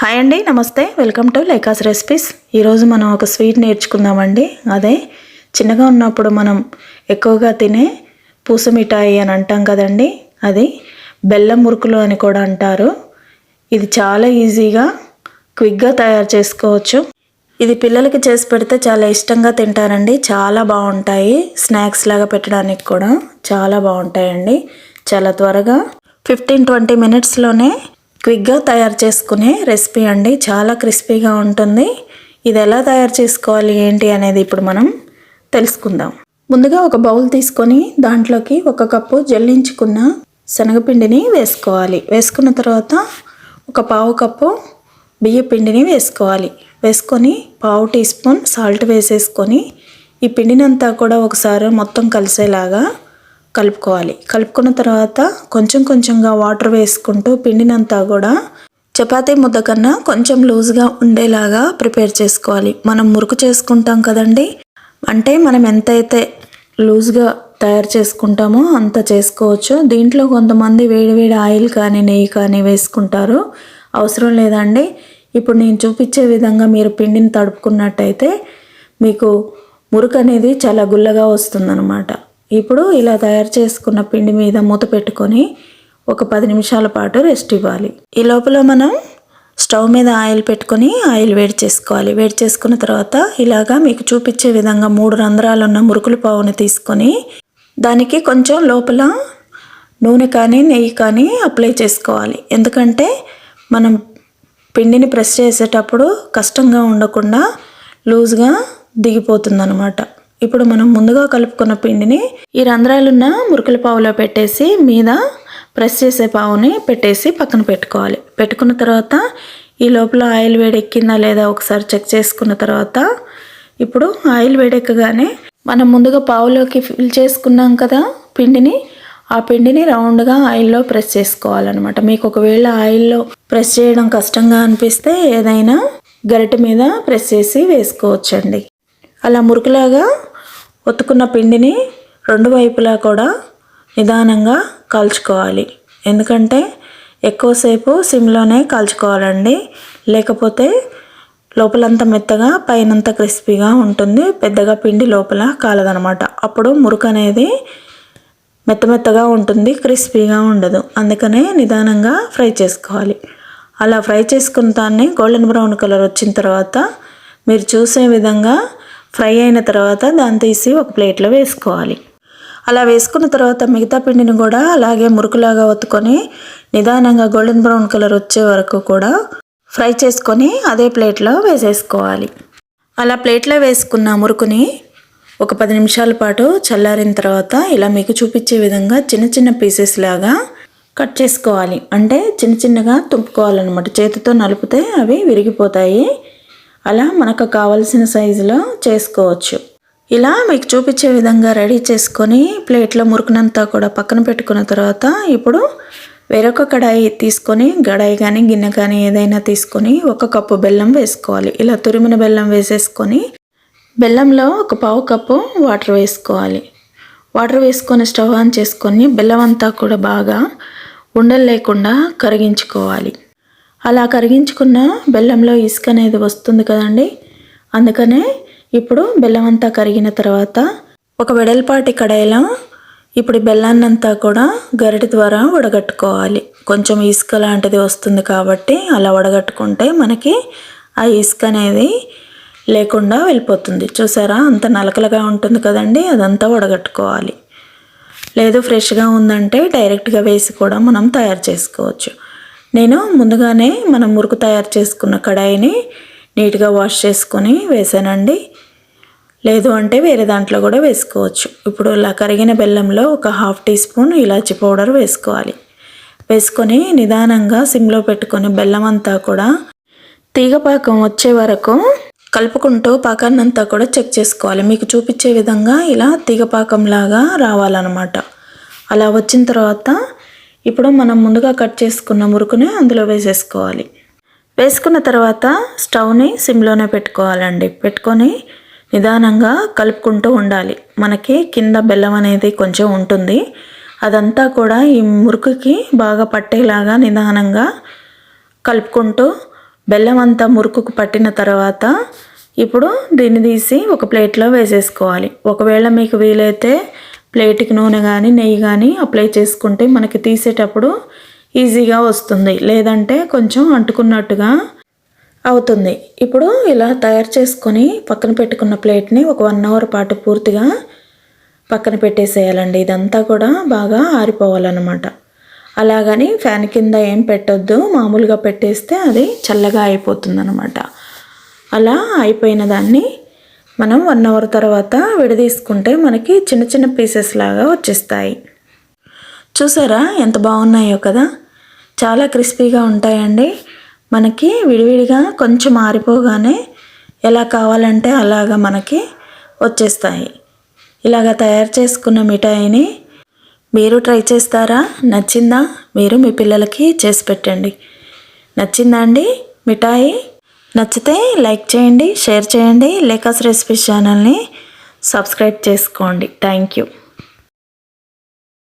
Hi అండి, నమస్తే. Welcome to Lekha's recipes. ఈరోజు మనం ఒక స్వీట్ నేర్చుకుందామండి. అదే చిన్నగా ఉన్నప్పుడు మనం ఎక్కువగా తినే పూస మిఠాయి అని అంటాం కదండి. అది బెల్లం మురుకులు అని కూడా అంటారు. ఇది చాలా ఈజీగా క్విక్గా తయారు చేసుకోవచ్చు. ఇది పిల్లలకి చేసి పెడితే చాలా ఇష్టంగా తింటారండి. చాలా బాగుంటాయి. స్నాక్స్ లాగా పెట్టడానికి కూడా చాలా బాగుంటాయండి. చాలా త్వరగా 15-20 మినిట్స్లోనే క్విక్గా తయారు చేసుకునే రెసిపీ అండి. చాలా క్రిస్పీగా ఉంటుంది. ఇది ఎలా తయారు చేసుకోవాలి ఏంటి అనేది ఇప్పుడు మనం తెలుసుకుందాం. ముందుగా ఒక బౌల్ తీసుకొని దాంట్లోకి 1 కప్పు జల్లించుకున్న శనగపిండిని వేసుకోవాలి. వేసుకున్న తర్వాత 1/4 కప్పు బియ్య పిండిని వేసుకోవాలి. వేసుకొని 1/2 టీ స్పూన్ సాల్ట్ వేసేసుకొని ఈ పిండినంతా కూడా ఒకసారి మొత్తం కలిసేలాగా కలుపుకోవాలి. కలుపుకున్న తర్వాత కొంచెం కొంచెంగా వాటర్ వేసుకుంటూ పిండినంతా కూడా చపాతీ ముద్ద కన్నా కొంచెం లూజ్గా ఉండేలాగా ప్రిపేర్ చేసుకోవాలి. మనం మురుకు చేసుకుంటాం కదండి, అంటే మనం ఎంతైతే లూజ్గా తయారు చేసుకుంటామో అంత చేసుకోవచ్చు. దీంట్లో కొంతమంది వేడివేడి ఆయిల్ కానీ నెయ్యి కానీ వేసుకుంటారు. అవసరం లేదండి. ఇప్పుడు నేను చూపించే విధంగా మీరు పిండిని తడుపుకున్నట్టయితే మీకు మురుకు అనేది చాలా గుల్లగా వస్తుందన్నమాట. ఇప్పుడు ఇలా తయారు చేసుకున్న పిండి మీద మూత పెట్టుకొని ఒక 10 నిమిషాల పాటు రెస్ట్ ఇవ్వాలి. ఈ లోపల మనం స్టవ్ మీద ఆయిల్ పెట్టుకొని ఆయిల్ వేడి చేసుకోవాలి. వేడి చేసుకున్న తర్వాత ఇలాగా మీకు చూపించే విధంగా 3 రంధ్రాలు ఉన్న మురుకుల పావుని తీసుకొని దానికి కొంచెం లోపల నూనె కానీ నెయ్యి కానీ అప్లై చేసుకోవాలి. ఎందుకంటే మనం పిండిని ప్రెస్ చేసేటప్పుడు కష్టంగా ఉండకుండా లూజ్గా దిగిపోతుందన్నమాట. ఇప్పుడు మనం ముందుగా కలుపుకున్న పిండిని ఈ రంధ్రాలున్న మురుకుల పావులో పెట్టేసి మీద ప్రెస్ చేసే పావుని పెట్టేసి పక్కన పెట్టుకోవాలి. పెట్టుకున్న తర్వాత ఈ లోపల ఆయిల్ వేడెక్కిందా లేదా ఒకసారి చెక్ చేసుకున్న తర్వాత ఇప్పుడు ఆయిల్ వేడెక్కగానే మనం ముందుగా పావులోకి ఫిల్ చేసుకున్నాం కదా పిండిని, ఆ పిండిని రౌండ్గా ఆయిల్లో ప్రెస్ చేసుకోవాలన్నమాట. మీకు ఒకవేళ ఆయిల్లో ప్రెస్ చేయడం కష్టంగా అనిపిస్తే ఏదైనా గరిటె మీద ప్రెస్ చేసి వేసుకోవచ్చండి. అలా మురుకులాగా ఒత్తుకున్న పిండిని 2 వైపులా కూడా నిదానంగా కాల్చుకోవాలి. ఎందుకంటే ఎక్కువసేపు సిమ్లోనే కాల్చుకోవాలండి. లేకపోతే లోపలంతా మెత్తగా పైనంతా క్రిస్పీగా ఉంటుంది. పెద్దగా పిండి లోపల కాలదనమాట. అప్పుడు మురుకు అనేది మెత్తగా ఉంటుంది, క్రిస్పీగా ఉండదు. అందుకనే నిదానంగా ఫ్రై చేసుకోవాలి. అలా ఫ్రై చేసుకున్న దాన్ని గోల్డెన్ బ్రౌన్ కలర్ వచ్చిన తర్వాత మీరు చూసే విధంగా ఫ్రై అయిన తర్వాత దాన్ని తీసి ఒక ప్లేట్లో వేసుకోవాలి. అలా వేసుకున్న తర్వాత మిగతా పిండిని కూడా అలాగే మురుకులాగా ఒత్తుకొని నిదానంగా గోల్డెన్ బ్రౌన్ కలర్ వచ్చే వరకు కూడా ఫ్రై చేసుకొని అదే ప్లేట్లో వేసేసుకోవాలి. అలా ప్లేట్లో వేసుకున్న మురుకుని ఒక 10 నిమిషాల పాటు చల్లారిన తర్వాత ఇలా మీకు చూపించే విధంగా చిన్న చిన్న పీసెస్ లాగా కట్ చేసుకోవాలి. అంటే చిన్న చిన్నగా తుంపుకోవాలన్నమాట. చేతితో నలిపితే అవి విరిగిపోతాయి. అలా మనకు కావలసిన సైజులో చేసుకోవచ్చు. ఇలా మీకు చూపించే విధంగా రెడీ చేసుకొని ప్లేట్లో మురుకునంతా కూడా పక్కన పెట్టుకున్న తర్వాత ఇప్పుడు వేరొక కడాయి తీసుకొని, కడాయి కానీ గిన్నె కానీ ఏదైనా తీసుకొని 1 కప్పు బెల్లం వేసుకోవాలి. ఇలా తురిమిన బెల్లం వేసేసుకొని బెల్లంలో 1/4 కప్పు వాటర్ వేసుకోవాలి. వాటర్ వేసుకొని స్టవ్ ఆన్ చేసుకొని బెల్లం అంతా కూడా బాగా ఉండలు లేకుండా కరిగించుకోవాలి. అలా కరిగించుకున్న బెల్లంలో ఇసుక అనేది వస్తుంది కదండి. అందుకనే ఇప్పుడు బెల్లం అంతా కరిగిన తర్వాత ఒక వెడల్పాటి కడాయిలో ఇప్పుడు బెల్లాన్నంతా కూడా గరిటె ద్వారా వడగట్టుకోవాలి. కొంచెం ఇసుక లాంటిది వస్తుంది కాబట్టి అలా వడగట్టుకుంటే మనకి ఆ ఇసుక అనేది లేకుండా వెళ్ళిపోతుంది. చూసారా, అంత నలకలుగా ఉంటుంది కదండి. అదంతా వడగట్టుకోవాలి. లేదు ఫ్రెష్గా ఉందంటే డైరెక్ట్గా వేసి కూడా మనం తయారు చేసుకోవచ్చు. నేను ముందుగానే మనం మురుకు తయారు చేసుకున్న కడాయిని నీట్గా వాష్ చేసుకొని వేసానండి. లేదు అంటే వేరే దాంట్లో కూడా వేసుకోవచ్చు. ఇప్పుడు ఇలా కరిగిన బెల్లంలో ఒక 1/2 టీ స్పూన్ ఇలాచి పౌడర్ వేసుకోవాలి. వేసుకొని నిదానంగా సిమ్లో పెట్టుకొని బెల్లం అంతా కూడా తీగపాకం వచ్చే వరకు కలుపుకుంటూ పాకాన్నంతా కూడా చెక్ చేసుకోవాలి. మీకు చూపించే విధంగా ఇలా తీగపాకంలాగా రావాలన్నమాట. అలా వచ్చిన తర్వాత ఇప్పుడు మనం ముందుగా కట్ చేసుకున్న మురుకుని అందులో వేసేసుకోవాలి. వేసుకున్న తర్వాత స్టవ్ని సిమ్లోనే పెట్టుకోవాలండి. పెట్టుకొని నిదానంగా కలుపుకుంటూ ఉండాలి. మనకి కింద బెల్లం అనేది కొంచెం ఉంటుంది. అదంతా కూడా ఈ మురుకుకి బాగా పట్టేలాగా నిదానంగా కలుపుకుంటూ బెల్లం అంతా మురుకుకు పట్టిన తర్వాత ఇప్పుడు దీన్ని తీసి ఒక ప్లేట్లో వేసేసుకోవాలి. ఒకవేళ మీకు వీలైతే ప్లేట్కి నూనె కానీ నెయ్యి కానీ అప్లై చేసుకుంటే మనకి తీసేటప్పుడు ఈజీగా వస్తుంది, లేదంటే కొంచెం అంటుకున్నట్టుగా అవుతుంది. ఇప్పుడు ఇలా తయారు చేసుకొని పక్కన పెట్టుకున్న ప్లేట్ని ఒక 1 అవర్ పాటు పూర్తిగా పక్కన పెట్టేసేయాలండి. ఇదంతా కూడా బాగా ఆరిపోవాలన్నమాట. అలాగని ఫ్యాన్ కింద ఏం పెట్టొద్దు, మామూలుగా పెట్టేస్తే అది చల్లగా అయిపోతుంది అన్నమాట. అలా అయిపోయిన దాన్ని మనం 1 అవర్ తర్వాత విడదీసుకుంటే మనకి చిన్న చిన్న పీసెస్ లాగా వచ్చేస్తాయి. చూసారా ఎంత బాగున్నాయో కదా, చాలా క్రిస్పీగా ఉంటాయండి. మనకి విడివిడిగా కొంచెం ఆరిపోగానే ఎలా కావాలంటే అలాగా మనకి వచ్చేస్తాయి. ఇలాగ తయారు చేసుకున్న మిఠాయిని మీరు ట్రై చేస్తారా? నచ్చిందా? మీరు మీ పిల్లలకి చేసి పెట్టండి. నచ్చిందా అండి మిఠాయి? నచ్చితే లైక్ చేయండి, షేర్ చేయండి. లేకాస్ రెసిపీస్ ఛానల్ని సబ్స్క్రైబ్ చేసుకోండి. Thank you.